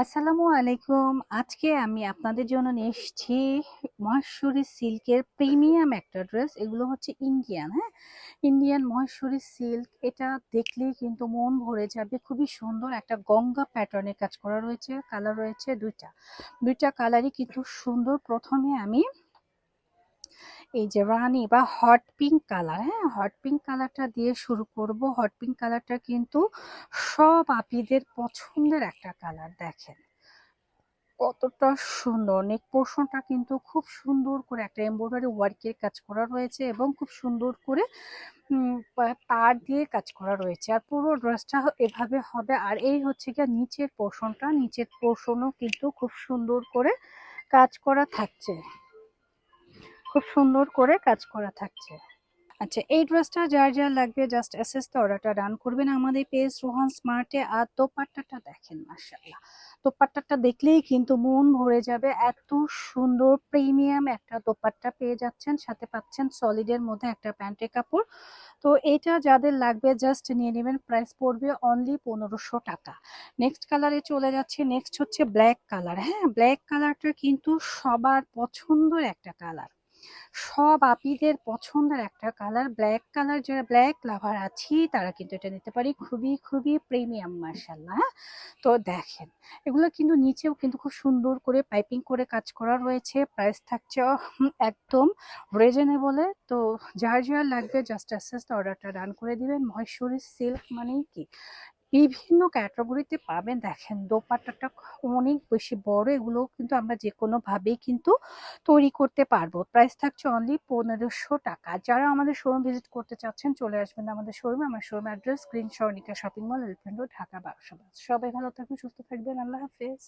আসসালামু আলাইকুম। আজকে আমি আপনাদের জন্য নিয়ে এসেছি মহেশ্বরী সিল্কের প্রিমিয়াম একটা ড্রেস। এগুলো হচ্ছে ইন্ডিয়ান, হ্যাঁ, ইন্ডিয়ান মহেশ্বরী সিল্ক। এটা দেখলেই কিন্তু মন ভরে যাবে। খুবই সুন্দর একটা গঙ্গা প্যাটার্নের কাজ করা রয়েছে। কালার রয়েছে দুইটা কালারই কিন্তু সুন্দর। প্রথমে আমি এই যে রানী বা হট পিঙ্ক কালার, হ্যাঁ, হট পিঙ্ক কালারটা দিয়ে শুরু করব। হট পিঙ্ক কালারটা কিন্তু সব আপীদের পছন্দের একটা কালার। দেখেন কতটা সুন্দর। নেক পোর্শনটা কিন্তু খুব সুন্দর করে একটা এমব্রয়ডারি ওয়ার্কের কাজ করা রয়েছে এবং খুব সুন্দর করে তার দিয়ে কাজ করা রয়েছে। আর পুরো ড্রেসটা এভাবে হবে। আর এই হচ্ছে গিয়ে নিচের পোর্শনটা, নিচের পোর্শনও কিন্তু খুব সুন্দর করে কাজ করা থাকছে, খুব সুন্দর করে কাজ করা থাকছে। আচ্ছা, এই ড্রেসটা যার লাগবে জাস্ট এসএস তে অর্ডারটা ডান করবেন আমাদের পেজ রোহান স্মার্টে। আর দোপাট্টাটা দেখেন, মাশাআল্লাহ, দোপাট্টাটা দেখলেই কিন্তু মন ভরে যাবে। এত সুন্দর প্রিমিয়াম একটা দোপাট্টা পেয়ে যাচ্ছেন, সাথে পাচ্ছেন সলিডের মধ্যে একটা প্যান্টের কাপড়। তো এটা যাদের লাগবে জাস্ট নিয়ে নেবেন। প্রাইস পড়বে অনলি 1500 টাকা। নেক্সট কালারে চলে যাচ্ছে। নেক্সট হচ্ছে ব্ল্যাক কালার। হ্যাঁ, ব্ল্যাক কালারটা কিন্তু সবার পছন্দের একটা কালার, সব আপীদের পছন্দের একটা কালার। ব্ল্যাক কালার, যারা ব্ল্যাক লাভার আছি তারা কিন্তু এটা নিতে পারি। খুবই খুবই প্রিমিয়াম, মার্শাল্লাহ। হ্যাঁ, তো দেখেন এগুলো কিন্তু নিচেও কিন্তু খুব সুন্দর করে পাইপিং করে কাজ করা রয়েছে। প্রাইস থাকছে একদম রিজনেবলে। তো যার লাগবে জাস্ট আস্তে অর্ডারটা ডান করে দিবেন। মহেশ্বরী সিল্ক মানেই কি বিভিন্ন ক্যাটাগরিতে পাবেন। দেখেন দোপাট্টাটা অনেক বেশি বড়। এগুলো কিন্তু আমরা যে কোনো ভাবেই কিন্তু তৈরি করতে পারবো। প্রাইস থাকছে অনলি 1500 টাকা। যারা আমাদের শোরুম ভিজিট করতে চাচ্ছেন চলে আসবেন আমাদের শোরুমে। আমার শোরুম অ্যাড্রেস গ্রিন সরণিকা shopping mall, elephant road, Dhaka 12 সবাই ভালো থাকবেন, সুস্থ থাকবেন। আল্লাহ হাফেজ।